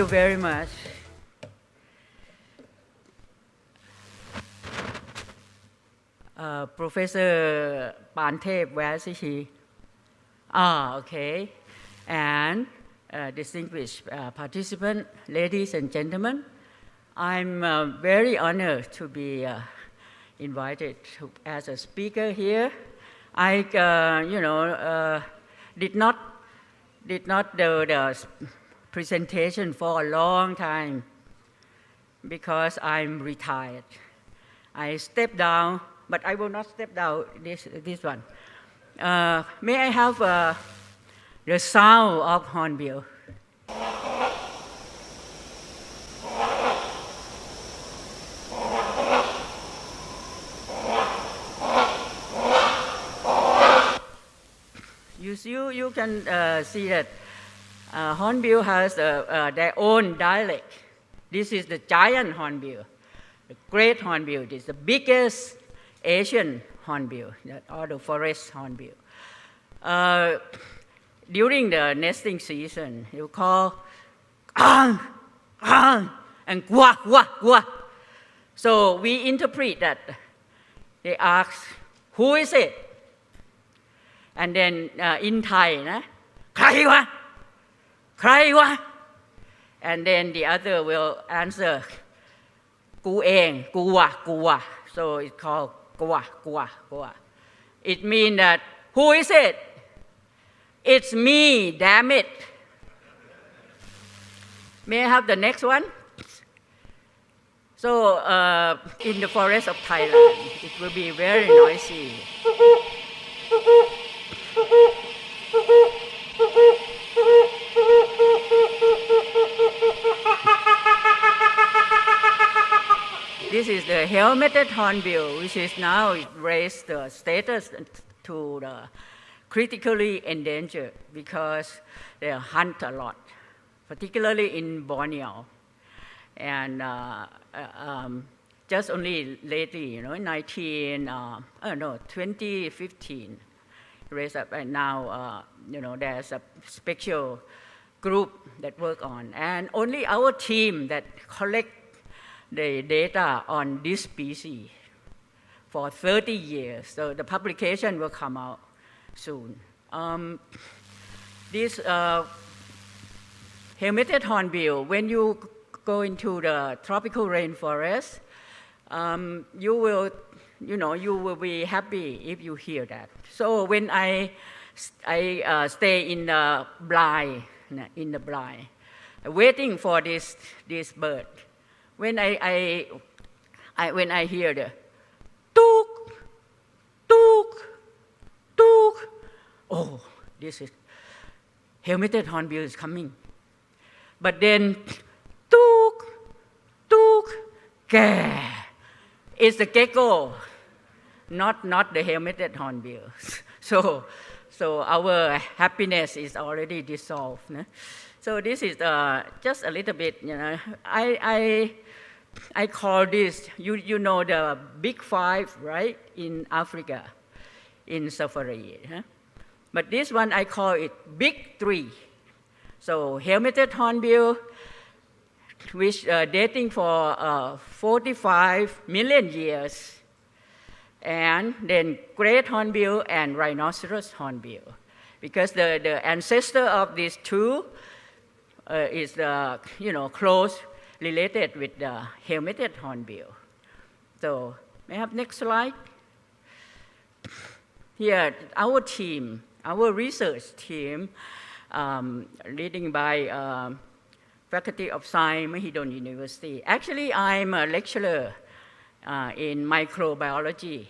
you very much. Professor Pantep, where is he? Okay. And distinguished participants, ladies and gentlemen, I'm very honored to be invited as a speaker here. I, did not do the presentation for a long time because I'm retired. I stepped down, but I will not step down this one. May I have the sound of hornbill? You can see that hornbill has their own dialect. This is the giant hornbill, the great hornbill. This is the biggest Asian hornbill, or the forest hornbill. During the nesting season, you call and gua, gua, gua. So we interpret that. They ask, who is it? And then in Thai, ใครวะ ใครวะ and then the other will answer กูเองกูวะกูวะ so it's called กูวะกูวะกูวะ it means that who is it? It's me, damn it. May I have the next one? So in the forest of Thailand, it will be very noisy. This is the helmeted hornbill, which is now raised the status to the critically endangered because they hunt a lot, particularly in Borneo. And just only lately, 2015, raised up, and now, there's a special group that work on, and only our team that collect the data on this species for 30 years. So the publication will come out soon. This helmeted hornbill, when you go into the tropical rainforest, you will be happy if you hear that. So when I stay in the blind, waiting for this bird, when I hear the took, took, took, oh, this is helmeted hornbill is coming. But then took, took, gah. It's the gecko, not the helmeted hornbill. So our happiness is already dissolved. So this is just a little bit, I call this, you know the big five, right, in Africa, in safari. But this one I call it big three. So helmeted hornbill, which dating for 45 million years, and then great hornbill and rhinoceros hornbill, because the ancestor of these two is close related with the helmeted hornbill. So may I have next slide? Here, our team, our research team, leading by Faculty of Science, Mahidol University. Actually, I'm a lecturer in microbiology.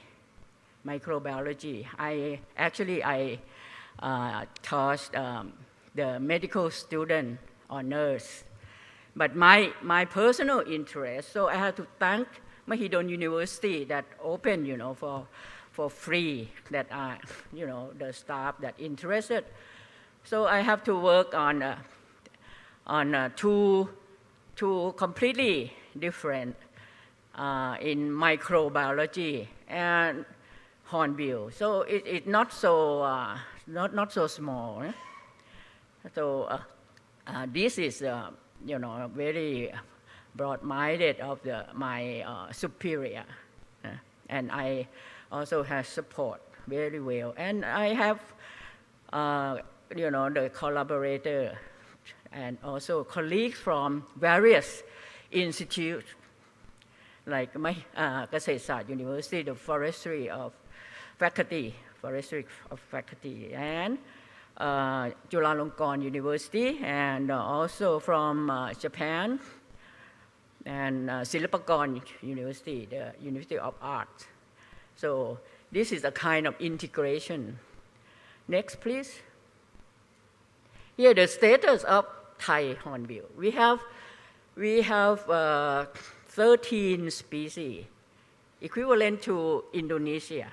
I taught the medical student or nurse. But my personal interest, so I have to thank Mahidol University that opened, for free, that the staff that interested. So I have to work on two completely different in microbiology and hornbill. So it's not so not so small. So this is very broad-minded of my superior, and I also have support very well, and I have the collaborator and also colleagues from various institutes likeเกษตรศาสตร์ University, the forestry of faculty, and Chulalongkorn University, and also from Japan, and Silpakorn University, the University of Art. So this is a kind of integration. Next, please. Here, the status of Thai hornbill. We have 13 species, equivalent to Indonesia.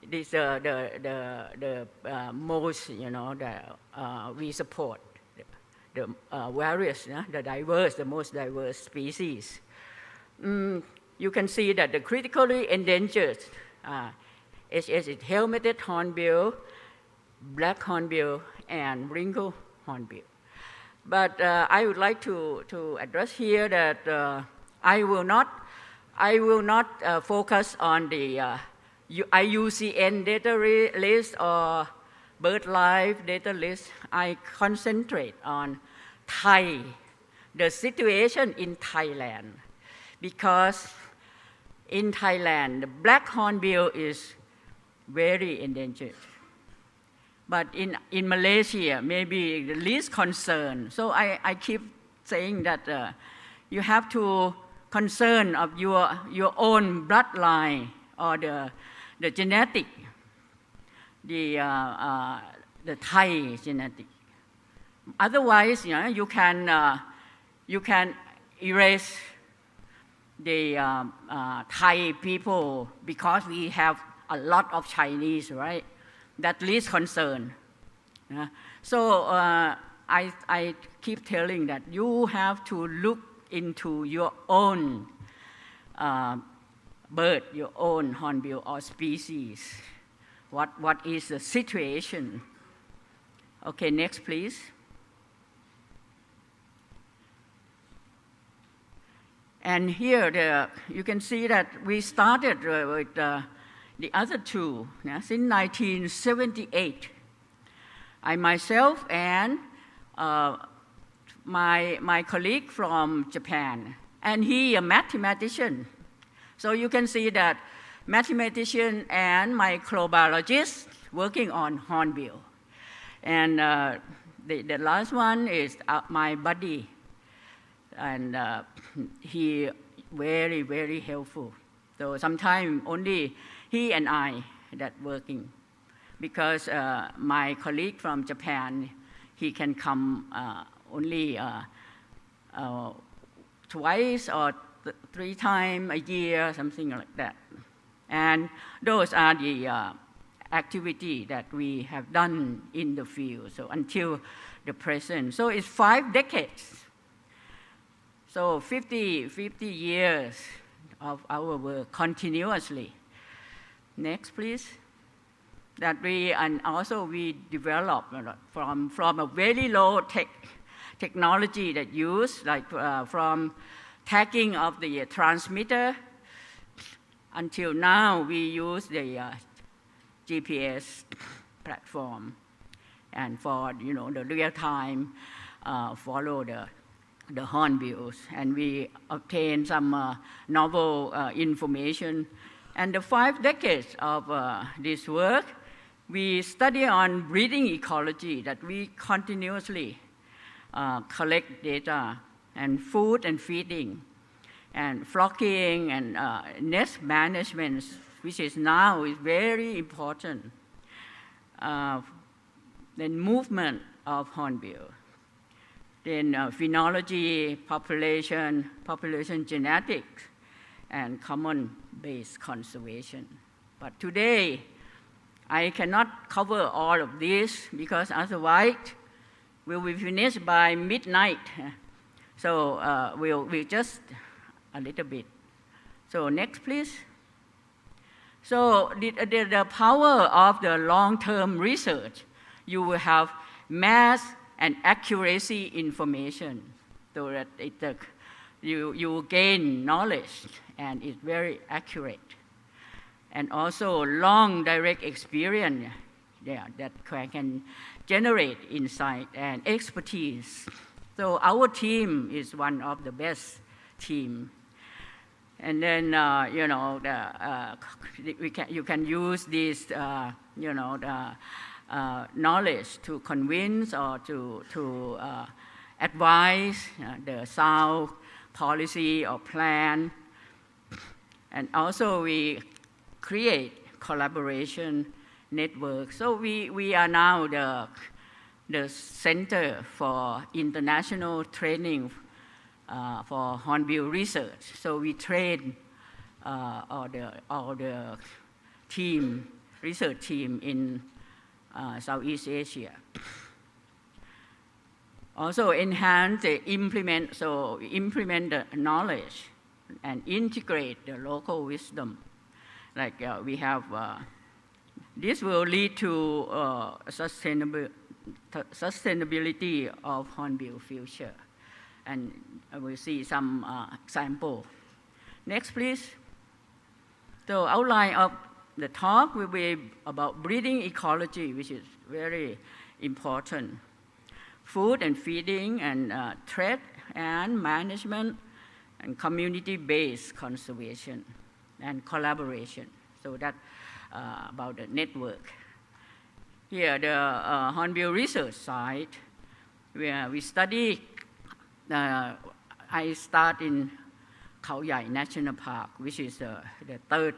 This the most that we support the various, the most diverse species. You can see that the critically endangered HS is helmeted hornbill, black hornbill, and ringo hornbill. But I would like to address here that I will not focus on the IUCN data list or BirdLife data list. I concentrate on Thai, the situation in Thailand, because in Thailand the black hornbill is very endangered. But in Malaysia, maybe the least concern. So I keep saying that you have to concern of your own bloodline or the genetic, the Thai genetic. Otherwise, you can erase the Thai people because we have a lot of Chinese, right? That least concern. So I keep telling that you have to look into your own bird, your own hornbill or species. What is the situation? Okay, next please. And here you can see that we started with the other two since 1978. I myself and my colleague from Japan, and he a mathematician. So you can see that mathematician and microbiologist working on hornbill. And the last one is my buddy, and he very, very helpful. So sometimes only he and I that working, because my colleague from Japan, he can come only twice or 3 times a year, something like that. And those are the activity that we have done in the field. So until the present, so it's 5 decades. So 50 years of our work continuously. Next, please. That we develop from a very low technology that use, like from tagging of the transmitter until now we use the GPS platform, and for the real time follow the hornbills, and we obtain some novel information. And the 5 decades of this work, we study on breeding ecology, that we continuously collect data, and food and feeding, and flocking, and nest management, which is now is very important. Then movement of hornbill. Then phenology, population genetics, and common-based conservation. But today, I cannot cover all of this because otherwise we'll be finished by midnight. So we'll just a little bit. So next, please. So the power of the long-term research, you will have mass and accuracy information so that you gain knowledge and it's very accurate. And also long direct experience that can generate insight and expertise. So our team is one of the best team. And then, you can use this, knowledge to convince or to advise the sound policy or plan. And also we create collaboration network. So we are now the center for international training for Hornbill research. So we train all the research team in Southeast Asia. Also implement the knowledge and integrate the local wisdom. Like we have, this will lead to sustainability of Hornbill future. And we'll see some example. Next, please. So outline of the talk will be about breeding ecology, which is very important. Food and feeding and threat and management and community-based conservation and collaboration. So that about the network. Here, the Hornbill research site, where we study. I start in Khao Yai National Park, which is the third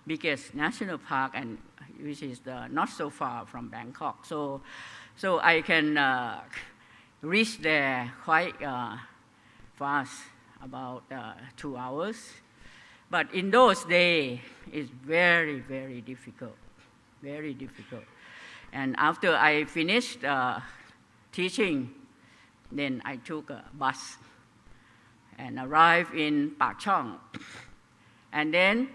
biggest national park, and which is not so far from Bangkok. So I can reach there quite fast, about 2 hours. But in those days, it's very, very difficult, very difficult. And after I finished teaching, then I took a bus and arrived in Pak Chong, and then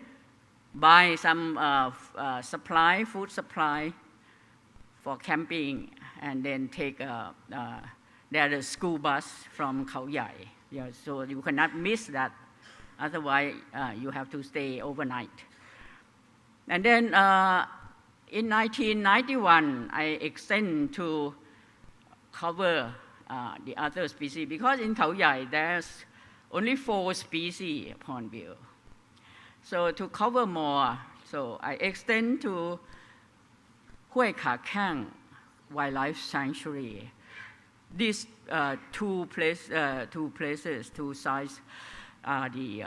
buy some food supply for camping, and then take the school bus from Khao Yai. Yeah, so you cannot miss that. Otherwise, you have to stay overnight. And then in 1991, I extend to cover the other species, because in Khao Yai there's only 4 species of hornbill. So to cover more, so I extend to Hue Kha Khang Wildlife Sanctuary. These two sites are the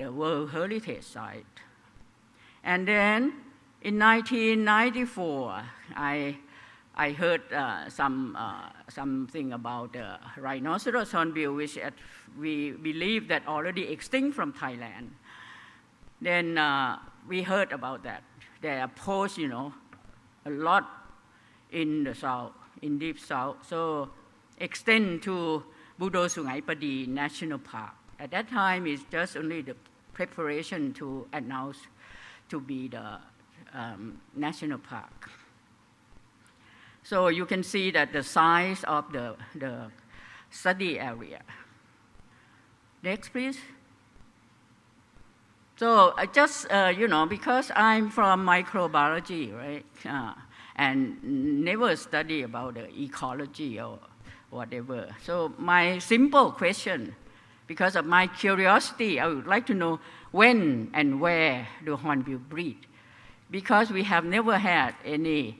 World Heritage Site. And then in 1994, I heard something about the rhinoceros hornbill, which we believe that already extinct from Thailand. Then we heard about that. They are poached, a lot in the south, in deep south. So extend to Budo Sungai Padi National Park. At that time, it's just only the preparation to announce to be the national park. So you can see that the size of the study area. Next, please. So I just, because I'm from microbiology, right, and never study about the ecology or whatever. So my simple question, because of my curiosity, I would like to know when and where do hornbill breed, because we have never had any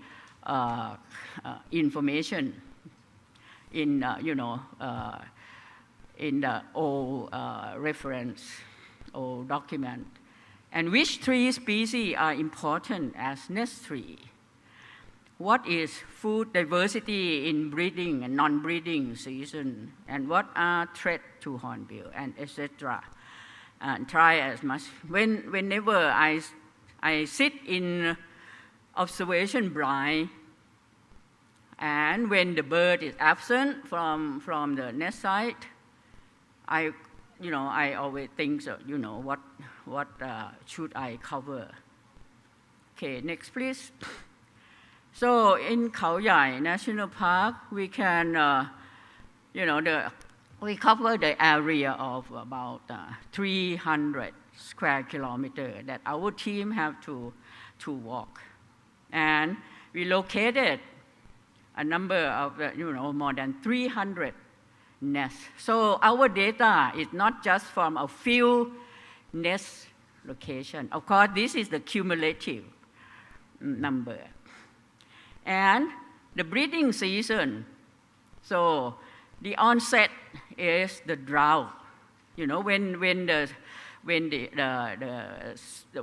information in in the old reference or document, and which 3 species are important as nest tree. What is food diversity in breeding and non-breeding season, and what are threats to hornbill, and etc. And try as much. Whenever I sit in observation blind, and when the bird is absent from the nest site, I always think, what should I cover? Okay, next please. So in Khao Yai National Park, we can, we cover the area of about 300 square kilometers that our team have to walk. And we located a number of, more than 300 nests. So our data is not just from a few nest locations. Of course, this is the cumulative number. And the breeding season, so the onset is the drought. When the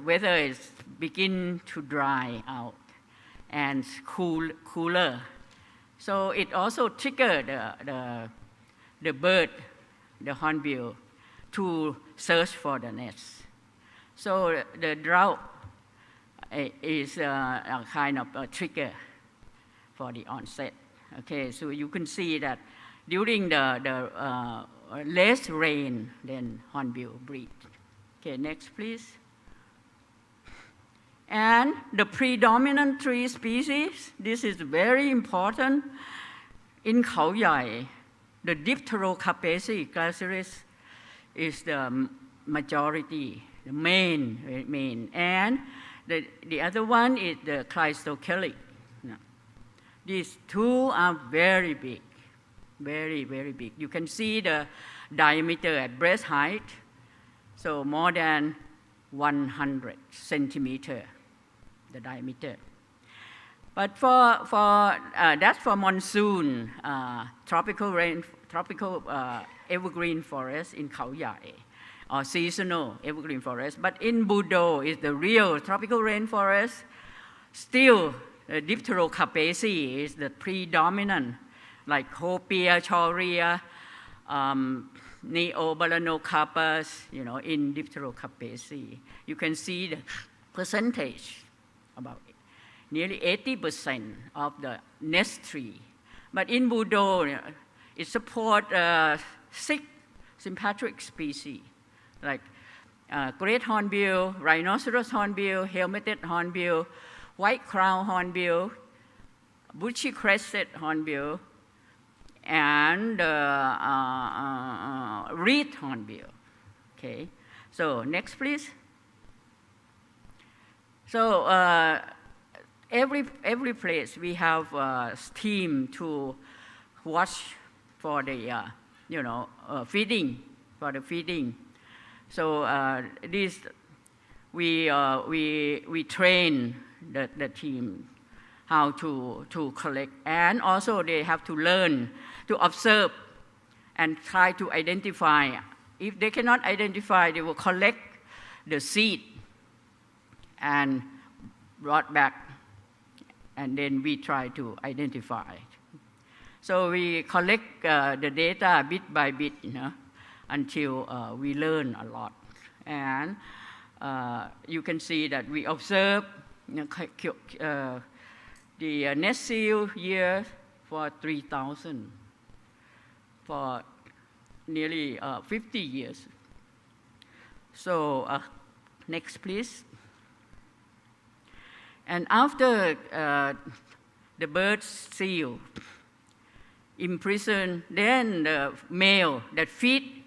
weather is begin to dry out and cooler. So it also triggered the bird, the hornbill, to search for the nest. So the drought is a kind of a trigger for the onset. Okay, so you can see that during the less rain, then hornbill breed. Okay, next please. And the predominant tree species, this is very important. In Khao Yai, the Dipterocarpaceae glacialis is the majority, the main. And the other one is the Cleistochelys. These two are very big, very, very big. You can see the diameter at breast height, so more than 100 centimeter, the diameter. But that's for monsoon, tropical evergreen forest in Khao Yai, or seasonal evergreen forest. But in Budo is the real tropical rainforest. Still, Dipterocarpaceae is the predominant, like Copia, Choria, Neobalanocarpus, in Dipterocarpaceae. You can see the percentage, about nearly 80% of the nest tree. But in Budo, it supports 6 sympatric species, like great hornbill, rhinoceros hornbill, helmeted hornbill, white crown hornbill, bushy crested hornbill, and reed hornbill. Okay, so next please. So every place we have a team to watch for the feeding, for the feeding. So this we train the team how to collect, and also they have to learn to observe and try to identify. If they cannot identify, they will collect the seed and brought back, and then we try to identify. So we collect the data bit by bit, until we learn a lot. And you can see that we observe the nest seal year for 3,000 for nearly 50 years. So next please. And after the bird seal imprisoned, then the male that feed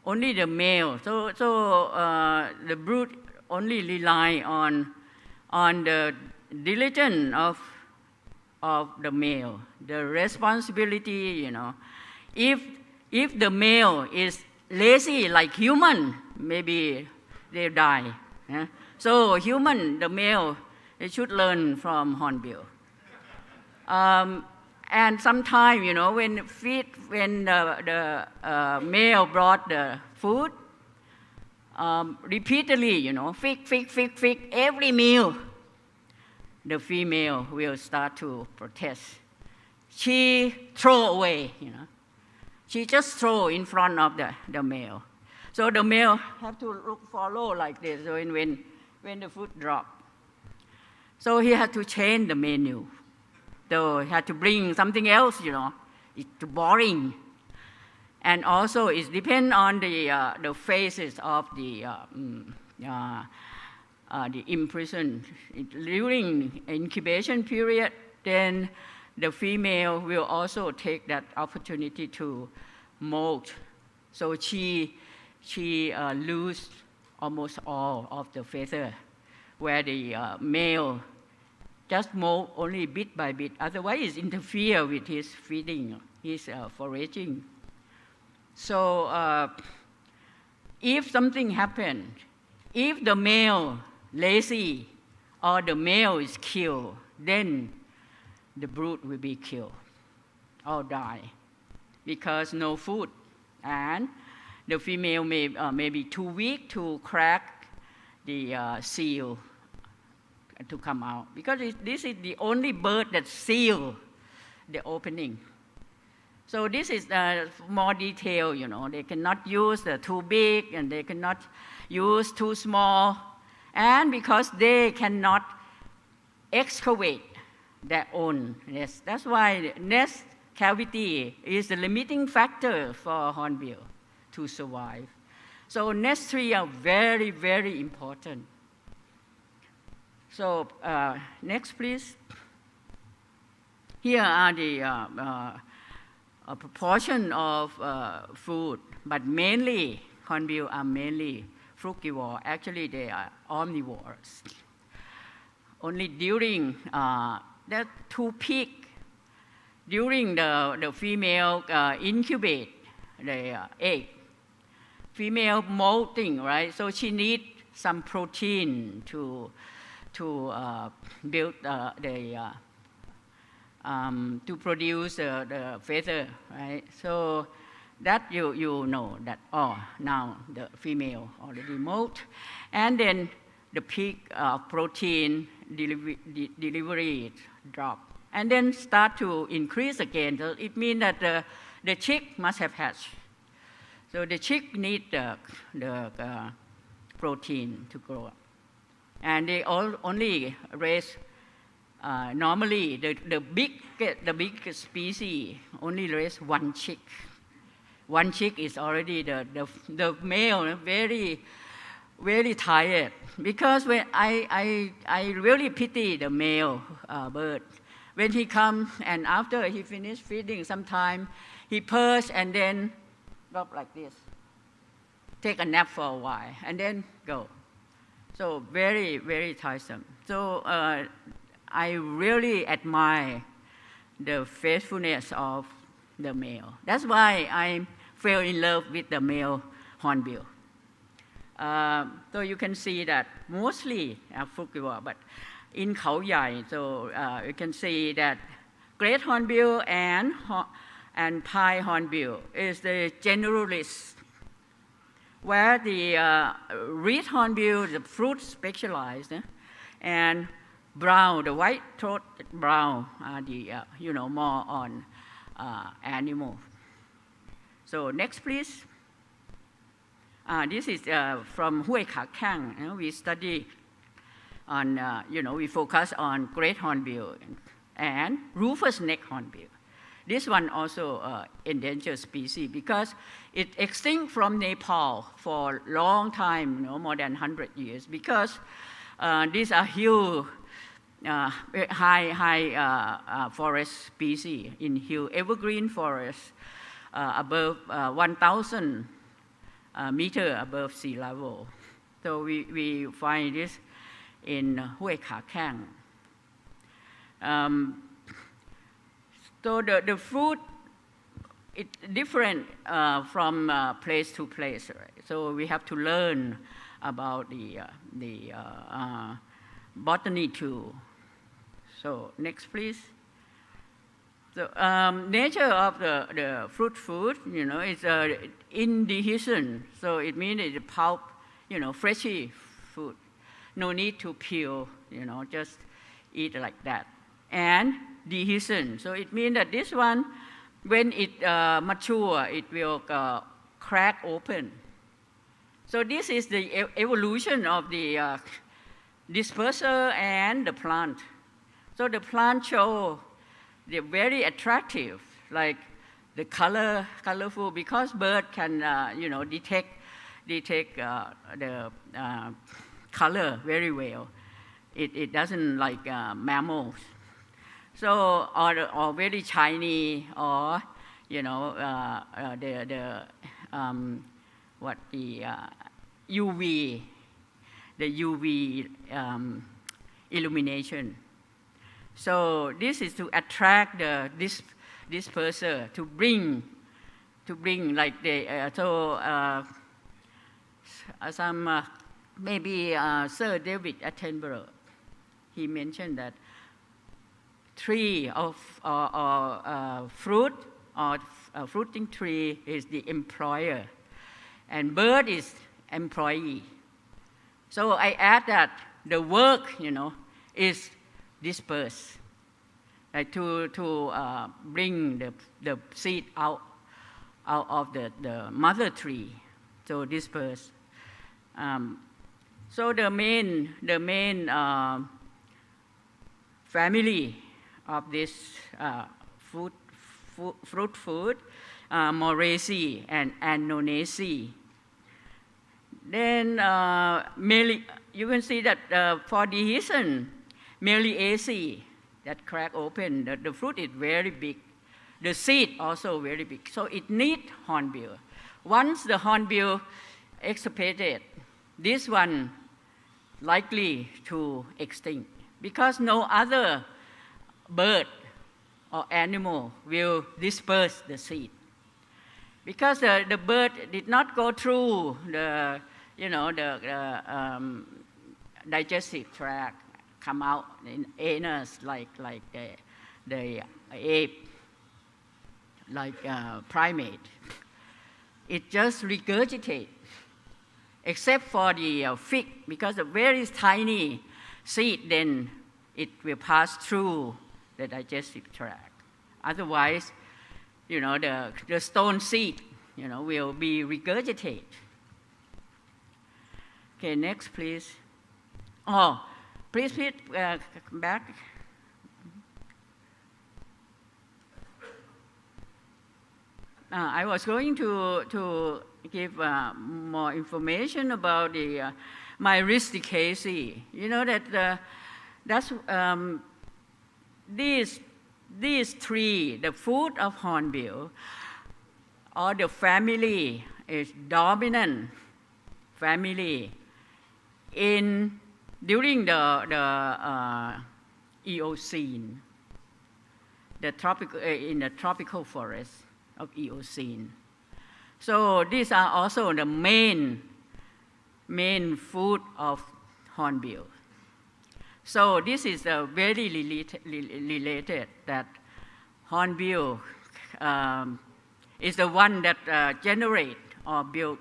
only the male. So the brood only rely on the diligence of the male. The responsibility, if the male is lazy like human, maybe they die. So human, the male, they should learn from hornbill. And sometimes, when the male brought the food, repeatedly, fig, every meal, the female will start to protest. She throw away, She just throw in front of the male. So the male have to follow like this when the food drop. So he had to change the menu. So he had to bring something else, It's too boring. And also it depends on the phases of the the imprisoned during incubation period, then the female will also take that opportunity to molt. So she lose almost all of the feather, where the male just molt only bit by bit. Otherwise, it interfere with his feeding, his foraging. So if something happened, if the male lazy or the male is killed, then the brood will be killed or die because no food, and the female may be too weak to crack the seal to come out, because this is the only bird that seal the opening. So this is more detail, they cannot use the too big and they cannot use too small, and because they cannot excavate their own nest. That's why nest cavity is the limiting factor for hornbill to survive. So nest trees are very, very important. So next, please. Here are the a proportion of food, but mainly hornbill are mainly frugivore. Actually, they are omnivores. Only during the two peak, during the female incubate the egg, female molting, right? So she needs some protein to build to produce the feather, right? So that you know that, now the female already molt, and then the peak of protein delivery drop, and then start to increase again. So it means that the chick must have hatched. So the chick need the protein to grow up, and they only raise. Normally, the big species only raise one chick. One chick is already the male very, very tired, because when I really pity the male bird. When he comes and after he finished feeding, sometime he purrs and then drop like this, take a nap for a while and then go. So very, very tiresome. So I really admire the faithfulness of the male. That's why I fell in love with the male hornbill. So you can see that mostly frugivore, but in Khao Yai, so you can see that great hornbill and pie hornbill is the generalist, where the reed hornbill, the fruit specialized, and brown, the white-throated brown are the more on animal. So next, please. This is from Huay Kha Khang. We study on, we focus on great hornbill and rufous neck hornbill. This one also endangered species because it extinct from Nepal for a long time, more than 100 years, because these are huge, high forest species in huge evergreen forest above 1,000 meter above sea level. So we find this in Huay Kha Khang. So the fruit, it's different from place to place, right? So we have to learn about the botany too. So next, please. So nature of the fruit food, is indigestion. So it means it's pulp, fleshy food. No need to peel, just eat like that. And dehiscent. So it means that this one, when it mature, it will crack open. So this is the evolution of the disperser and the plant. So the plant show they're very attractive, like the colorful, because bird can, detect the color very well. It doesn't like mammals. So or very shiny, or the UV, the UV illumination. So this is to attract this disperser to bring like some maybe Sir David Attenborough, he mentioned that tree of fruit or fruiting tree is the employer, and bird is employee. So I add that the work, is dispersed, like to bring the seed out of the mother tree, so disperse. So the main family of this fruit Moraceae and Annonaceae. Then you can see that for dehiscence, Meliaceae, that crack open, the fruit is very big. The seed also very big. So it needs hornbill. Once the hornbill extirpated, this one likely to extinct, because no other bird or animal will disperse the seed. Because the bird did not go through the digestive tract, come out in anus like the ape, like primate. It just regurgitates, except for the fig, because the very tiny seed, then it will pass through the digestive tract. Otherwise, the stone seed, will be regurgitated. Okay, next, please. Oh, please come back. I was going to give more information about the myristicaceae. You know that that's these three, the food of hornbill, or the family is dominant family during the Eocene, in the tropical forest of Eocene. So these are also the main food of hornbill. So this is very related that hornbill is the one that generate or build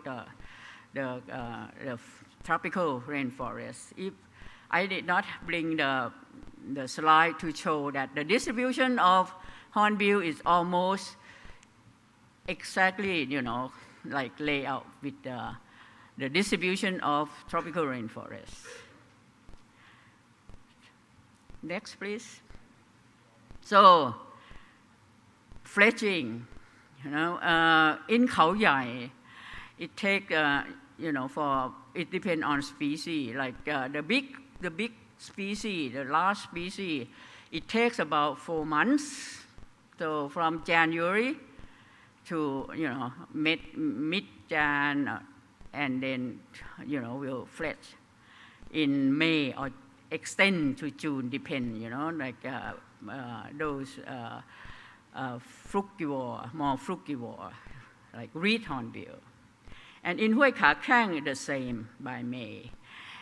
the tropical rainforest. If I did not bring the slide to show that the distribution of hornbill is almost exactly, like layout with the distribution of tropical rainforest. Next, please. So, fledging, in Khao Yai, it take, it depends on species. Like the big species, the large species, it takes about 4 months. So from January to mid-Jan, and then will fledge in May or extend to June, depend, like those fructivore, more fructivore, like reed hornbill. And in Hue Kha Khang, the same by May.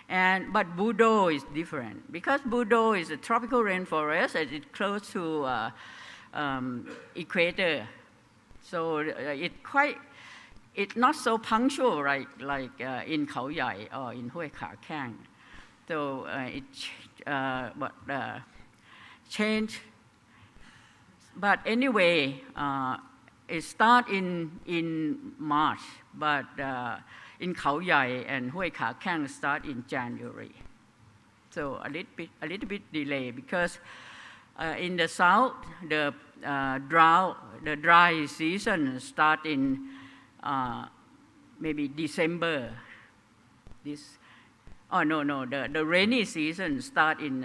But Budo is different, because Budo is a tropical rainforest, and it's close to equator. So it's not so punctual like in Khao Yai or in Hue Kha Khang. So change. But anyway, it starts in March, but in Khao Yai and Hue Kha Khang start in January. So a little bit delay, because in the south the dry season start in maybe December. Oh, no. The rainy season start in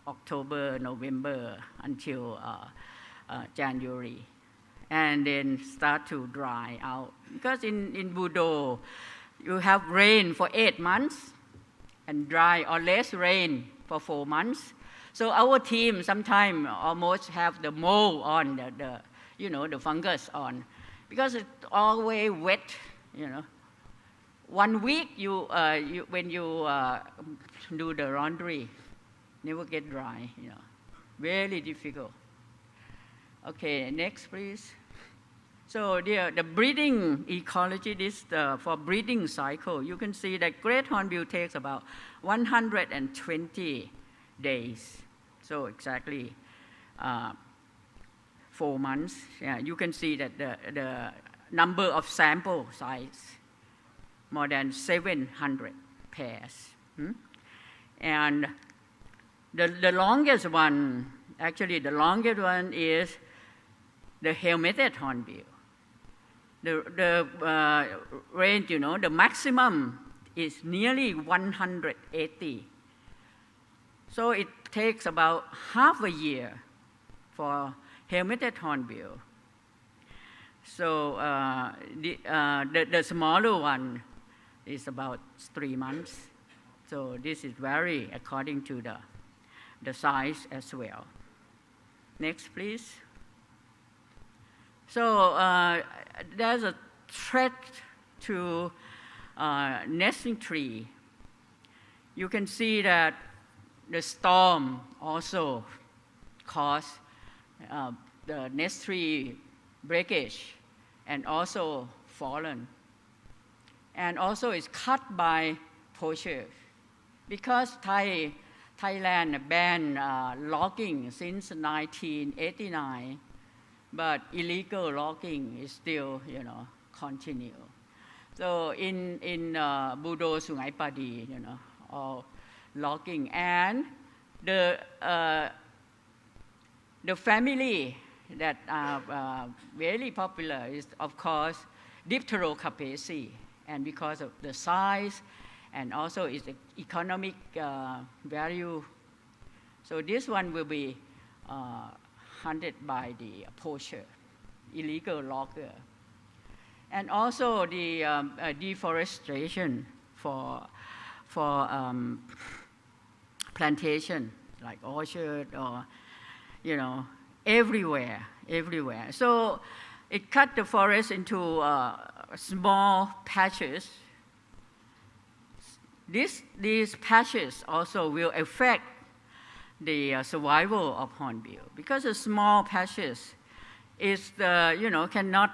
October, November until January, and then start to dry out. Because in Budo, you have rain for 8 months and dry or less rain for 4 months. So our team sometimes almost have the mold on, the fungus on, because it's always wet, 1 week when you do the laundry, never get dry, very difficult. Okay, next please. So the breeding ecology, this for breeding cycle, you can see that great hornbill takes about 120 days. So exactly 4 months. Yeah, you can see that the number of sample size, more than 700 pairs. And the longest one, actually the longest one is the helmeted hornbill. The range, the maximum is nearly 180. So it takes about half a year for helmeted hornbill. So the smaller one is about 3 months. So this is vary according to the size as well. Next, please. So there's a threat to nesting tree. You can see that the storm also cause the nest tree breakage and also fallen. And also it's cut by poachers. Because Thailand banned logging since 1989, but illegal logging is still, continue. So in Budo Sungai Padi, all logging, and the family that are very popular is, of course, Dipterocarpaceae, and because of the size and also its economic value. So this one will be hunted by the poacher, illegal logger. And also the deforestation for plantation, like orchard or, everywhere. So it cut the forest into small patches. These patches also will affect the survival of hornbill, because the small patches is cannot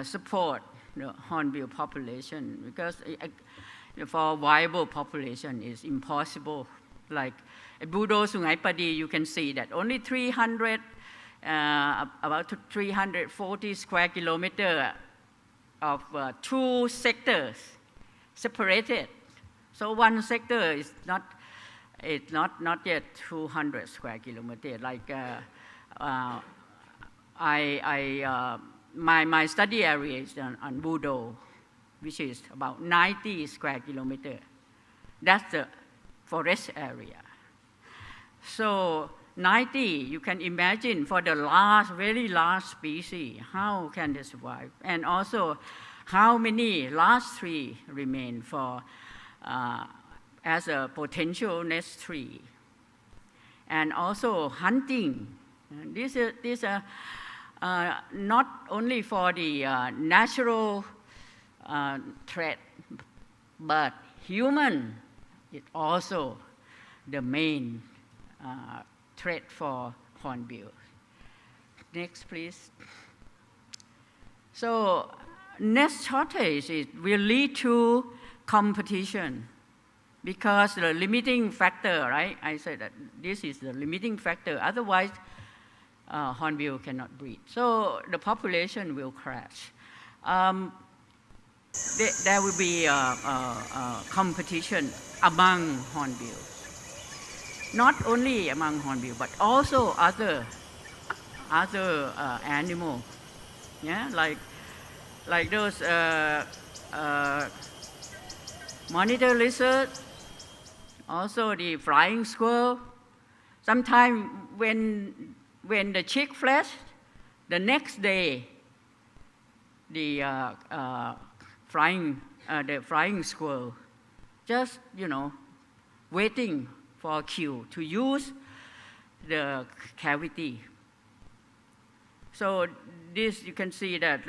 support the hornbill population, because for viable population is impossible. Like at Budo Sungai Padi, you can see that only about 340 square kilometers of 2 sectors separated. So one sector is not yet 200 square kilometers. Like my study area is on Budo, which is about 90 square kilometers. That's the forest area. So 90, you can imagine for the very large species, how can they survive? And also, how many large trees remain for as a potential nest tree? And also hunting. These are not only for the natural threat, but human is also the main threat for hornbill. Next, please. So nest shortage will lead to competition, because the limiting factor, right? I said that this is the limiting factor. Otherwise, hornbill cannot breed. So the population will crash. There will be competition among hornbills. Not only among hornbill, but also other animals. Yeah, like those monitor lizard Also the flying squirrel. Sometimes when the chick flashed, the next day the flying squirrel just waiting for a cue to use the cavity. So this you can see that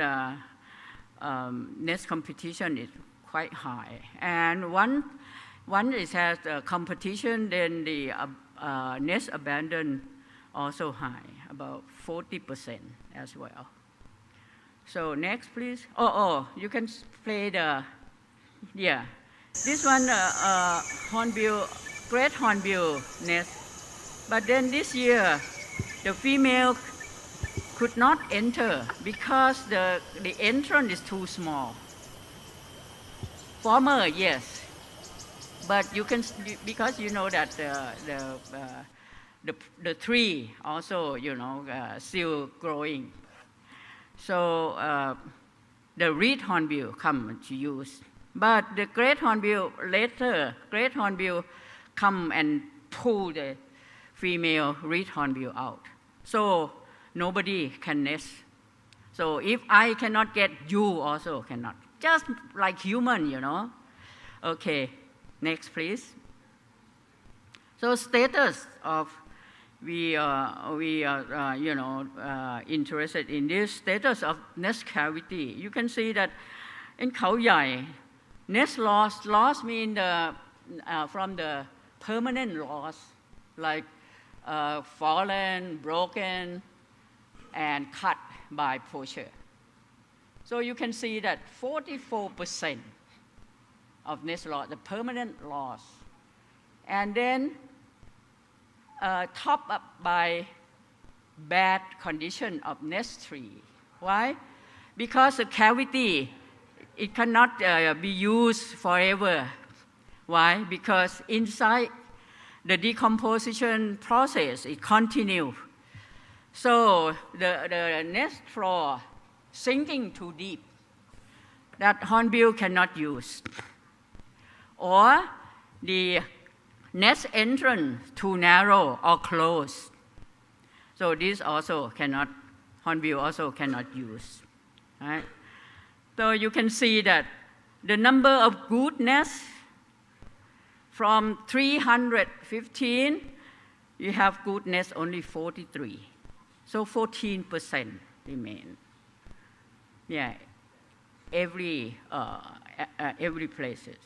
nest competition is quite high, and once it has a competition, then the nest abandon also high, about 40% as well. So next, please. You can play this one great hornbill nest. But then this year, the female could not enter because the entrance is too small. Former, yes, but you can, because you know that the tree also still growing. So the reed hornbill come to use, but the great hornbill come and pull the female reed hornbill out. So nobody can nest. So if I cannot get, you also cannot. Just like human, Okay, next please. So status of we are interested in this status of nest cavity. You can see that in Khao Yai, nest loss mean from the permanent loss, like fallen, broken, and cut by poacher. So you can see that 44% of nest loss, the permanent loss, and then topped up by bad condition of nest tree. Why? Because the cavity, it cannot be used forever. Why? Because inside the decomposition process, it continues. So the nest floor sinking too deep, that hornbill cannot use. Or the nest entrance too narrow or closed. So this also cannot, hornbill also cannot use. Right? So you can see that the number of good nests from 315, you have good nests only 43. So 14% remain. Yeah, every places,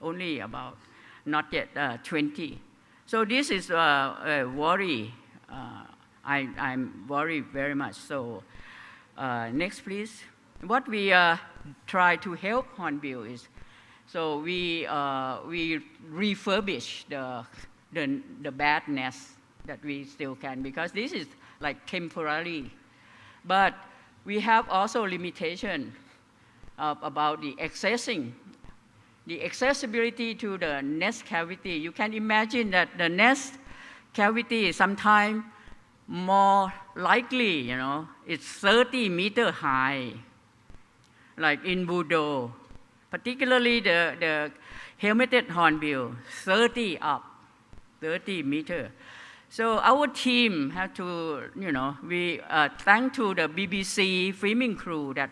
only about, not yet 20. So this is a worry. I'm worried very much. So next, please. What we try to help hornbill is, so we refurbish the bad nest that we still can, because this is like temporary. But we have also limitation about the accessibility to the nest cavity. You can imagine that the nest cavity is sometimes more likely, it's 30 meters high, like in Budo, particularly the helmeted hornbill, 30 meters. So our team had to, we thank to the BBC filming crew that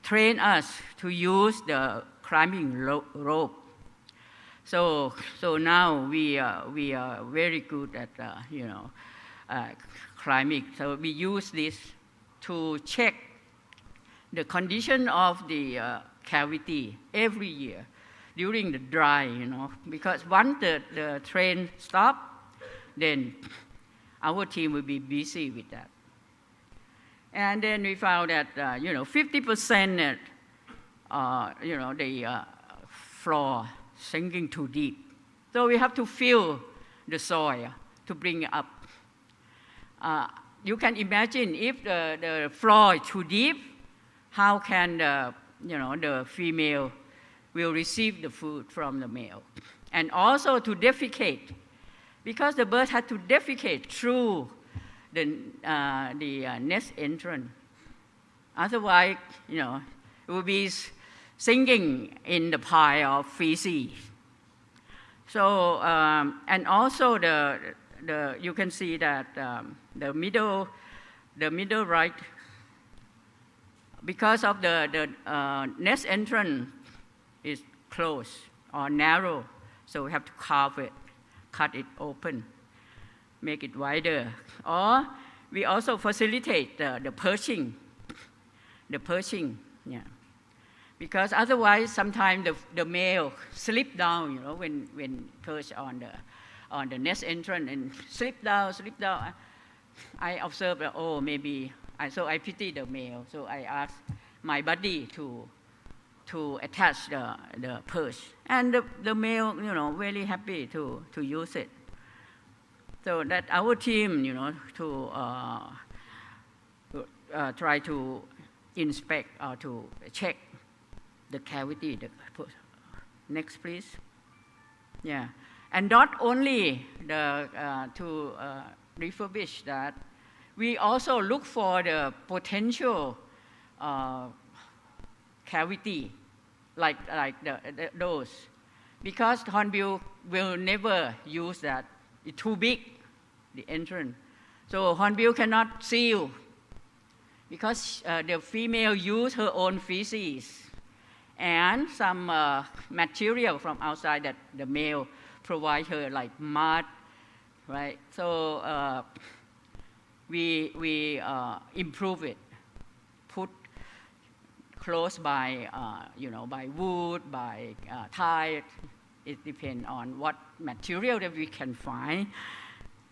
trained us to use the climbing rope. So now we are very good at climbing. So we use this to check the condition of the cavity every year during the dry, because once the train stops, then our team will be busy with that. And then we found that 50% the floor sinking too deep. So we have to fill the soil to bring it up. You can imagine if the floor is too deep, how can the female will receive the food from the male? And also to defecate, because the bird had to defecate through the nest entrance. Otherwise, it will be sinking in the pile of feces. So and also the you can see that the middle right, because of the nest entrance is closed or narrow, so we have to carve it, cut it open, make it wider. Or we also facilitate the perching, yeah. Because otherwise, sometimes the male slip down, you know, when perch on the nest entrance and slip down. I observed that, oh, maybe, so I pity the male. So I asked my buddy to attach the perch. And the male, you know, very happy to use it. So that our team, you know, to try to inspect or to check the cavity. Next, please. Yeah, and not only to refurbish that, we also look for the potential cavity, like those, because hornbill will never use that. It's too big, the entrance. So hornbill cannot seal, because the female use her own feces and some material from outside that the male provide her, like mud, right? So we improve it, put close by, you know, by wood, by tile. It depends on what material that we can find.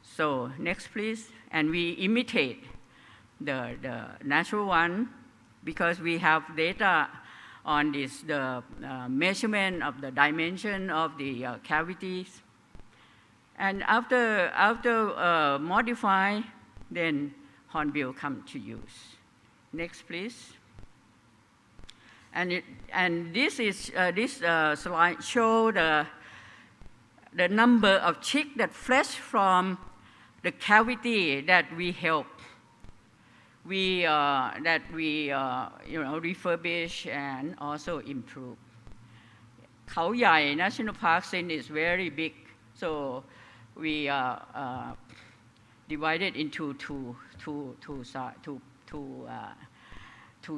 So next, please. And we imitate the natural one, because we have data on this, the measurement of the dimension of the cavities. And after modify, then hornbill come to use. Next, please. And this slide show the number of chicks that flesh from the cavity that we help. You know, refurbish and also improve. Khao Yai National Park scene is very big, so we divided into two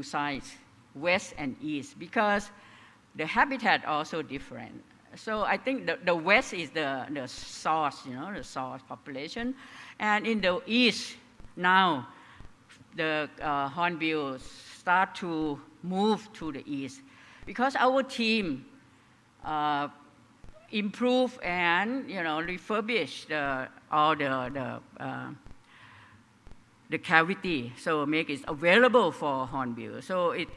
sides, west and east, because the habitat also different. So I think the west is the source, you know, the source population, and in the east now, the hornbills start to move to the east, because our team improve and, you know, refurbish all the cavity, so make it available for hornbill. So it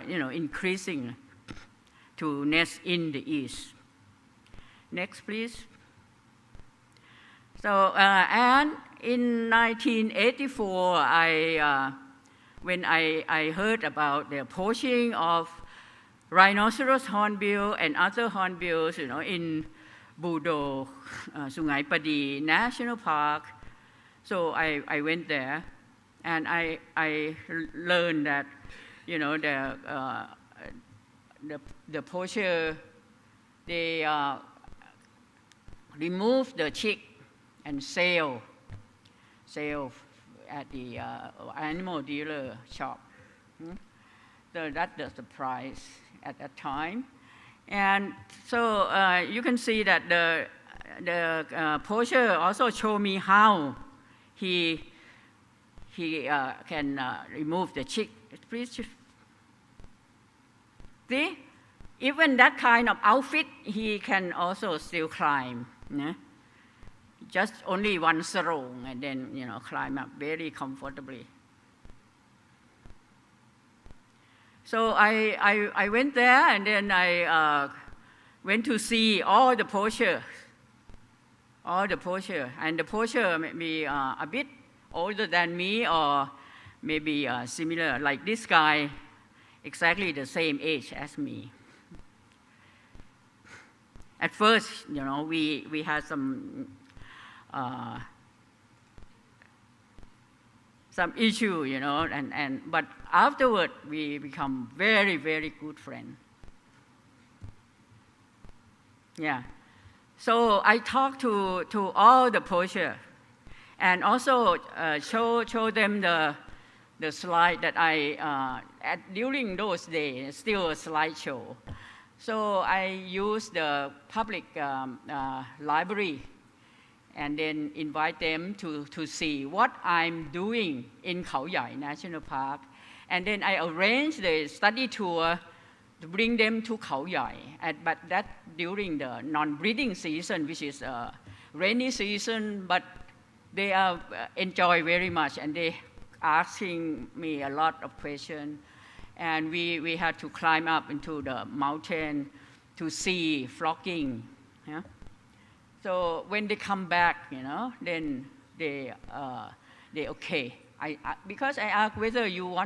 you know, increasing to nest in the east. Next, please. So and in 1984, when I heard about the poaching of rhinoceros hornbill and other hornbills, you know, in Budo, Sungai Padi National Park, so I went there, and I learned that, you know, the poacher, they remove the chick and sell at the animal dealer shop. So that's the price at that time. And so you can see that the poacher also showed me how he can remove the chick. Please see, even that kind of outfit, he can also still climb. Yeah? Just only one sarong, and then, you know, climb up very comfortably. So I went there, and then I went to see all the poachers, and the poacher may be a bit older than me, or maybe similar, like this guy, exactly the same age as me. At first, you know, we had some issue, you know, but afterward we become very, very good friends. Yeah. So I talk to all the poacher and also show them the slide that during those days, still a slideshow. So I use the public library and then invite them to see what I'm doing in Khao Yai National Park. And then I arrange the study tour to bring them to Khao Yai, but that during the non-breeding season, which is rainy season, but they enjoy very much and they asking me a lot of questions. And we had to climb up into the mountain to see flocking. Yeah? So when they come back, then they okay. Because I asked whether you will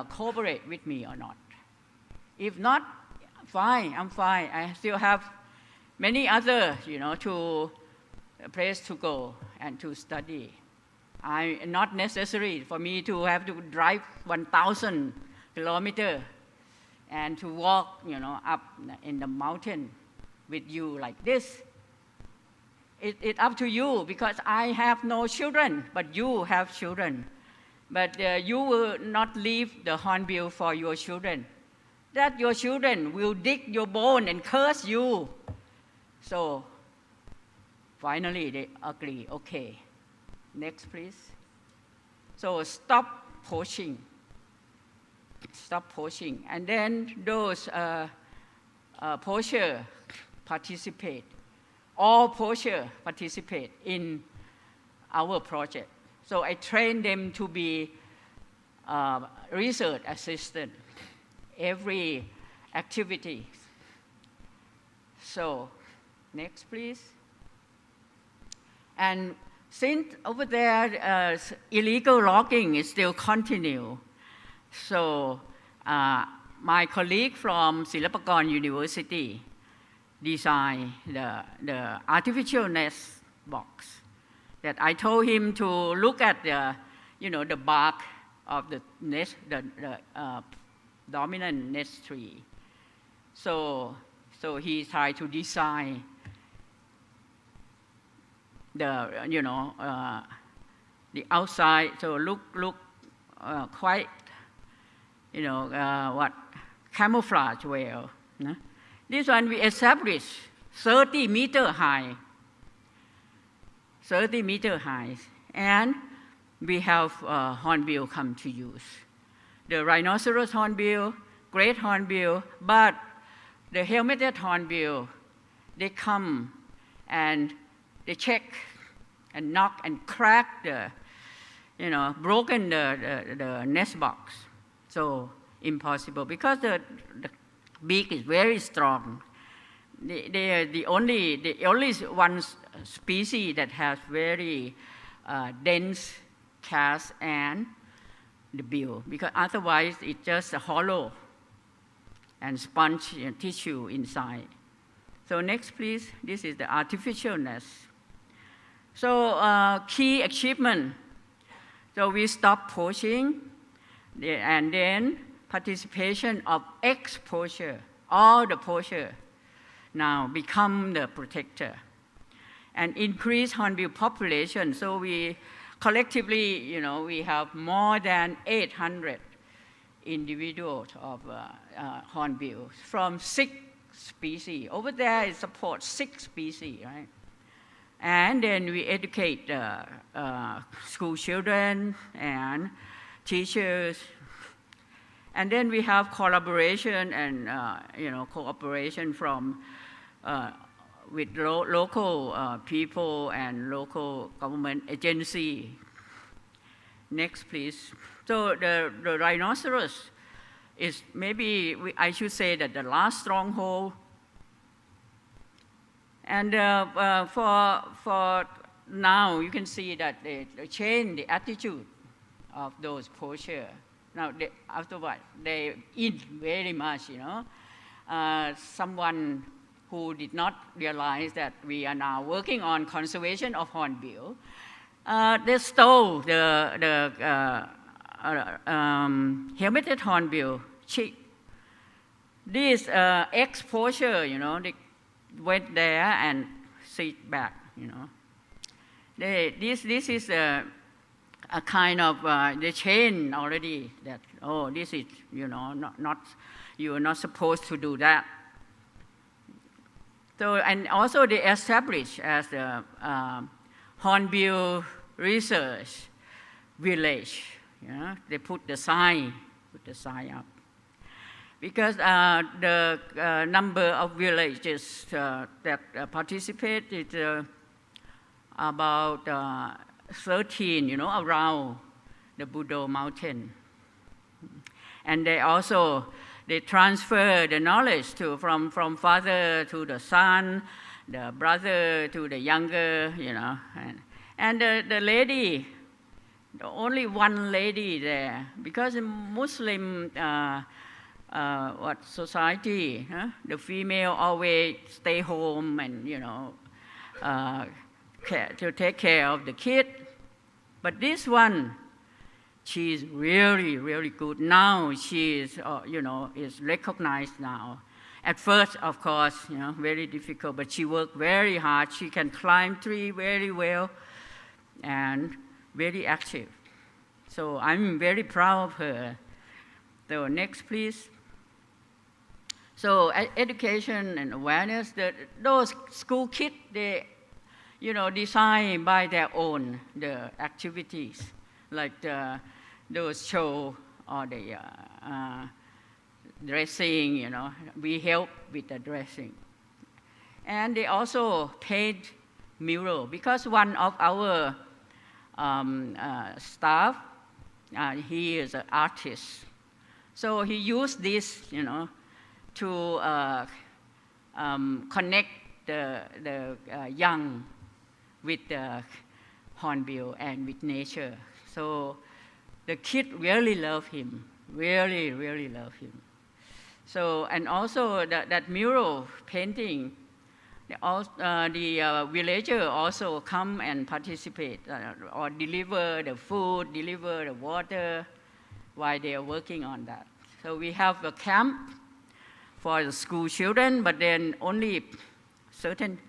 cooperate with me or not. If not, fine, I'm fine. I still have many other, place to go and to study. Not necessary for me to have to drive 1,000 kilometers and to walk, up in the mountain with you like this. It's up to you because I have no children, but you have children. But you will not leave the hornbill for your children. That your children will dig your bone and curse you. So finally they agree, okay. Next, please. So stop poaching. Stop poaching. And then those poachers participate. All poachers participate in our project. So I train them to be research assistant every activity. So next, please. And since over there, illegal logging is still continue. So my colleague from Silpakorn University designed the artificial nest box that I told him to look at the bark of the nest, the dominant nest tree. So he tried to design the outside, so look quite, camouflage well. This one we established 30 meter high, and we have hornbill come to use. The rhinoceros hornbill, great hornbill, but the helmeted hornbill, they come and they check and knock and crack broken the nest box. So impossible because the beak is very strong. They are the only one species that has very dense cast and the bill, because otherwise it's just a hollow and sponge tissue inside. So next, please. This is the artificial nest. So key achievement. So we stopped poaching, and then participation of ex-poacher. All the poacher now become the protector, and increase hornbill population. So we collectively, we have more than 800 individuals of hornbills from 6 species. Over there it supports 6 species, right? And then we educate school children and teachers. And then we have collaboration and cooperation from with local people and local government agency. Next, please. So the rhinoceros is maybe I should say that the last stronghold. And for now, you can see that they change the attitude of those poachers. Now, afterward, they eat very much, Someone who did not realize that we are now working on conservation of hornbill, they stole the helmeted hornbill chick. This ex-poacher, went there and sit back, you know. This is a kind of the chain already that, oh, this is, you know, not you are not supposed to do that. So, and also they established as the Hornbill Research Village. You know, they put the sign up. Because the number of villages that participate is about 13, you know, around the Budo Mountain. And they transfer the knowledge from father to the son, the brother to the younger, you know. And the lady, only one lady there, because in Muslim society, the female always stay home and, you know, to take care of the kid. But this one, she's really, really good. Now she is, you know, is recognized now. At first, of course, you know, very difficult, but she worked very hard. She can climb tree very well and very active. So I'm very proud of her. So next, please. So education and awareness, those school kids, they, you know, design by their own the activities, like those show or the dressing, you know, we help with the dressing. And they also paint mural, because one of our staff, he is an artist. So he used this, you know, to connect the young with the hornbill and with nature. So the kid really love him, really, really love him. So, and also that mural painting, the villager also come and participate or deliver the food, deliver the water while they are working on that. So we have a camp for the school children, but then only certain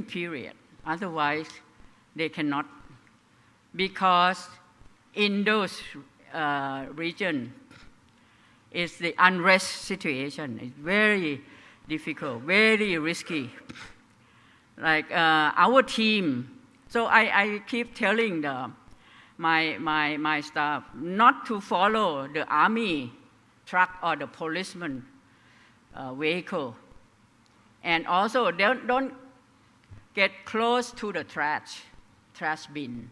period. Otherwise, they cannot, because in those regions, it's the unrest situation. It's very difficult, very risky. Like our team, so I keep telling my staff not to follow the army truck or the policeman vehicle, and also don't get close to the trash bin.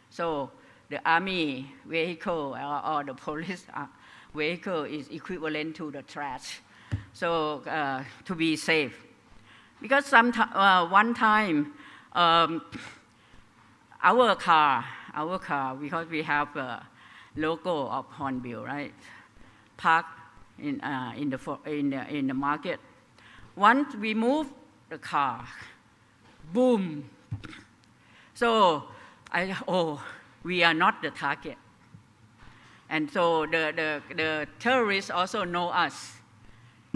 So the army vehicle or the police vehicle is equivalent to the trash. So to be safe, because one time our car, because we have a logo of Hornbill, right? Parked in the market. Once we move the car, boom. So we are not the target. And so the terrorists also know us,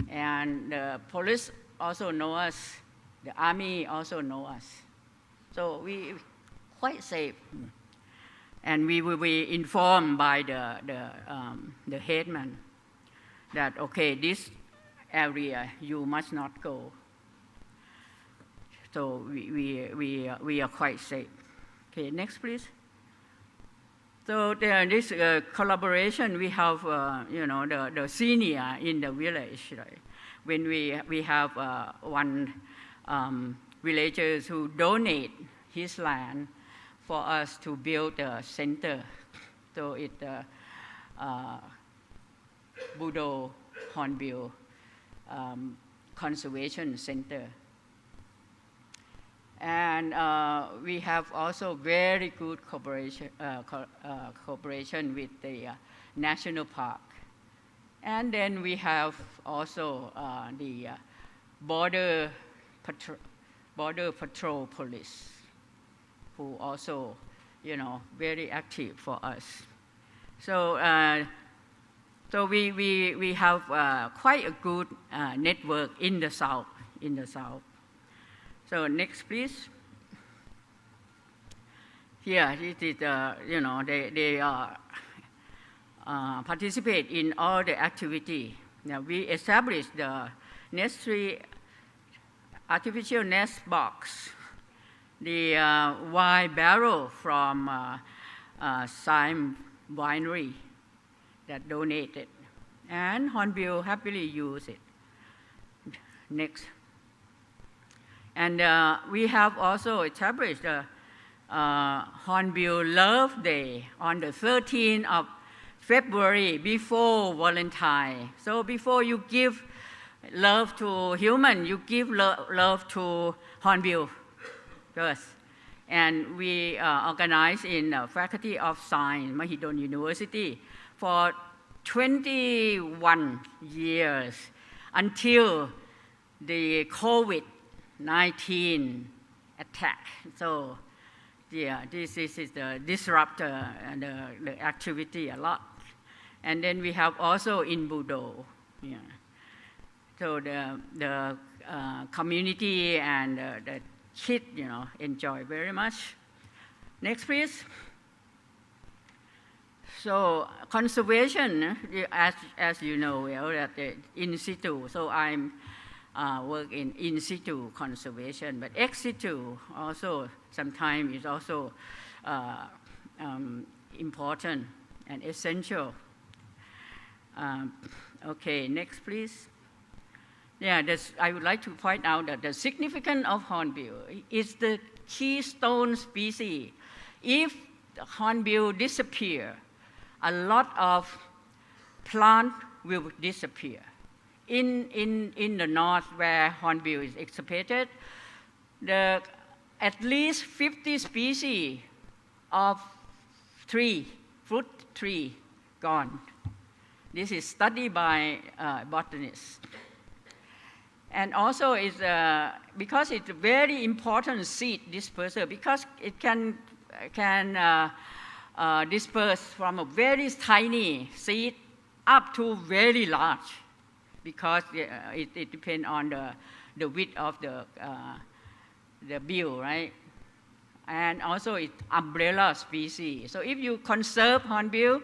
and the police also know us, the army also know us. So we quite safe, and we will be informed by the headman that okay, this area you must not go. So we are quite safe. Okay, next please. So this collaboration, we have, you know, the senior in the village, right? When we have one villager who donate his land for us to build a center. So it's Budo Hornbill Conservation Center. And we have also very good cooperation with the national park. And then we have also the border patrol police, who also, you know, very active for us. So we have quite a good network in the south. So next, please. Here, it is they participate in all the activity. Now, we established the artificial nest box, the wine barrel from Sime Winery that donated, and Hornbill happily use it. Next. And we have also established the Hornbill Love Day on the 13th of February before Valentine. So before you give love to human, you give love to Hornbill first. And we organize in Faculty of Science, Mahidol University, for 21 years until the COVID-19 attack. So, yeah, this is the disruptor and the activity a lot. And then we have also in Budo. Yeah. So the community and the kids, enjoy very much. Next, please. So conservation, as you know, that in situ. So I'm work in situ conservation, but ex situ also sometimes is also important and essential. Okay, next, please. Yeah, I would like to point out that the significance of hornbill is the keystone species. If the hornbill disappear, a lot of plant will disappear. In the north where hornbill is extirpated, at least 50 species of fruit tree gone. This is studied by botanists. And also, because it's a very important seed disperser, because it can disperse from a very tiny seed up to very large, because it depends on the width of the bill, right? And also it's umbrella species. So if you conserve hornbill,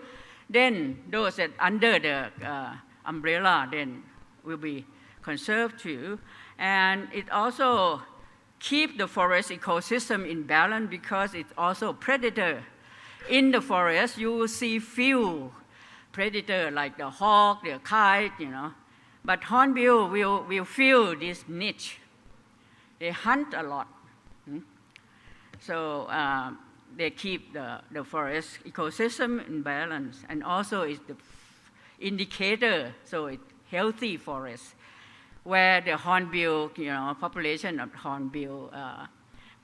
then those that under the umbrella then will be conserved too. And it also keep the forest ecosystem in balance because it's also predator. In the forest, you will see few predators like the hawk, the kite, But hornbill will fill this niche. They hunt a lot. So they keep the forest ecosystem in balance. And also it's the indicator, so it's healthy forest, where the hornbill, population of hornbill,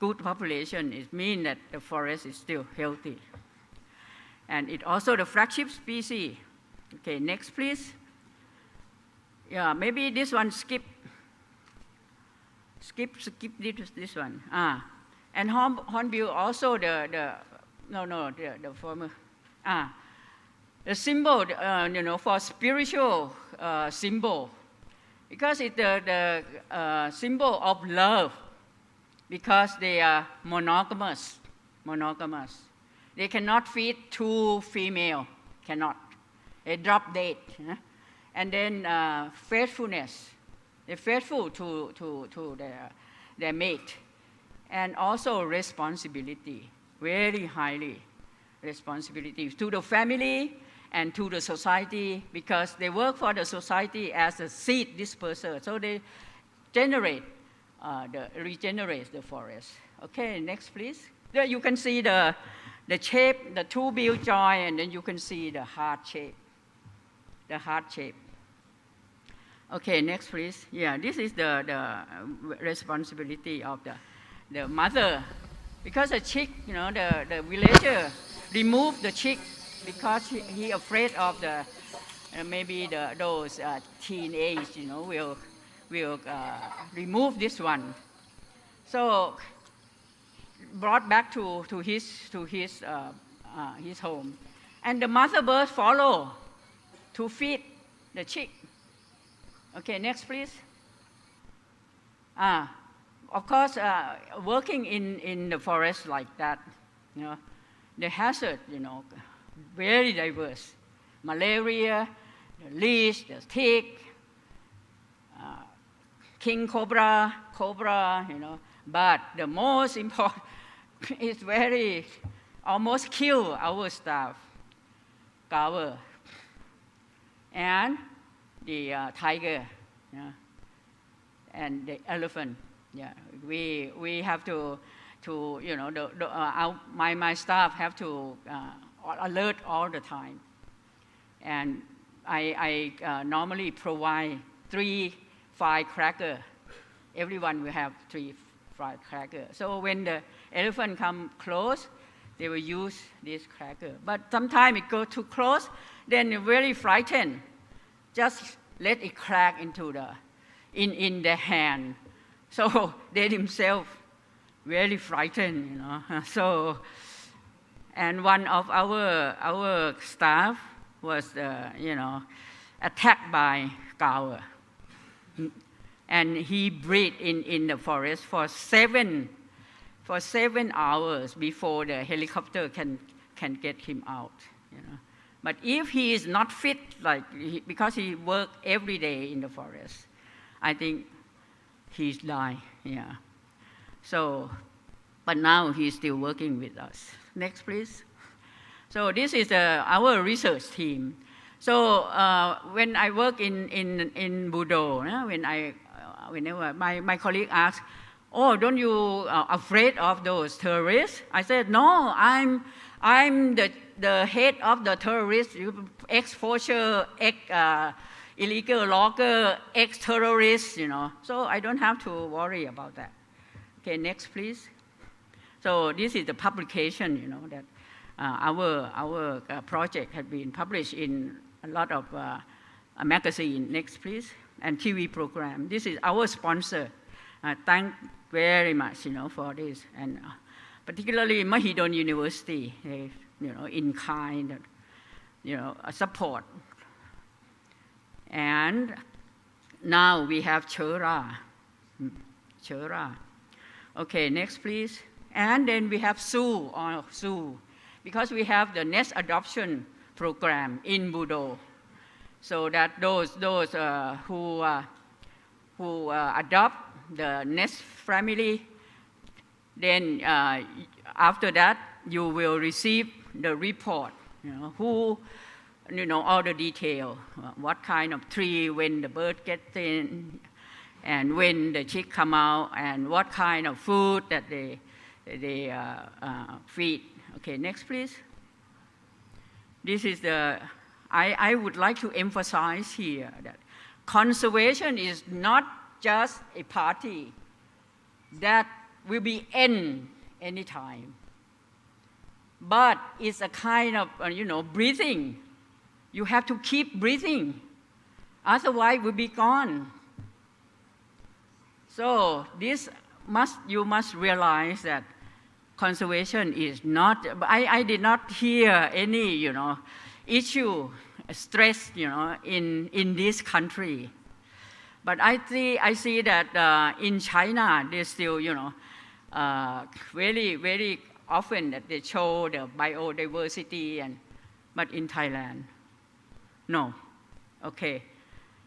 good population, it means that the forest is still healthy. And it also the flagship species. Okay, next please. Yeah, maybe this one skip this one. And hornbill also the former. The symbol, for spiritual symbol, because it's the symbol of love, because they are monogamous. They cannot feed two female, cannot. They drop dead. And then faithfulness. They're faithful to their mate. And also responsibility, very highly responsibility to the family and to the society, because they work for the society as a seed disperser. So they regenerate the forest. Okay, next please. There you can see the shape, the two-bill joint, and then you can see the heart shape. Okay, next please. Yeah, this is the responsibility of the mother, because the chick, the villager remove the chick because he afraid of the maybe those teenage, will remove this one. So brought back to his home, and the mother bird follow to feed the chick. Okay, next please. of course, working in the forest like that, the hazard, very diverse. Malaria, the leech, the tick, king cobra, but the most important is almost kill our staff, gaur, and the tiger, and the elephant. Yeah, we have to my staff have to alert all the time, and I normally provide 3 firecrackers. Everyone will have 3 firecrackers. So when the elephant come close, they will use this cracker. But sometimes it goes too close, then they're very frightened. Just let it crack into in the hand. So they themselves very frightened, So, and one of our staff was, attacked by gaur, and he breathed in the forest for 7 hours before the helicopter can get him out, But if he is not fit, because he worked every day in the forest, I think he's died, So, but now he's still working with us. Next, please. So this is our research team. So when I work in Budo, whenever my colleague asks, "Oh, don't you afraid of those terrorists?" I said, "No, I'm the head of the terrorists, ex-poacher, illegal logger, ex-terrorists, So I don't have to worry about that." Okay, next, please. So this is the publication, that our project had been published in a lot of magazine. Next, please. And TV program. This is our sponsor. Thank very much, for this. And particularly Mahidol University, in kind, support. And now we have Chera. Okay, next, please. And then we have Su, because we have the nest adoption program in Budo, so that those who adopt the nest family, then after that you will receive the report, all the detail, what kind of tree, when the bird gets in, and when the chick come out, and what kind of food that they feed. Okay, next, please. This is I would like to emphasize here that conservation is not just a party that will be end anytime, but it's a kind of, breathing. You have to keep breathing, otherwise we'll be gone. So you must realize that conservation is not, I did not hear any, issue, stress, in this country. But I see that in China, they still, very, very often that they show the biodiversity, but in Thailand, no. Okay,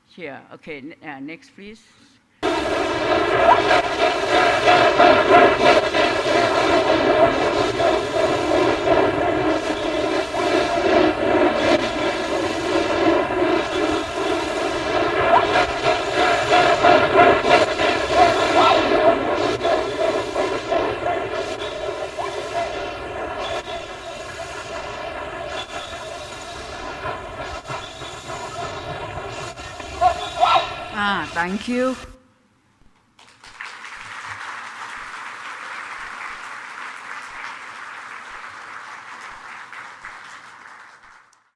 here, okay, next, please. Thank you.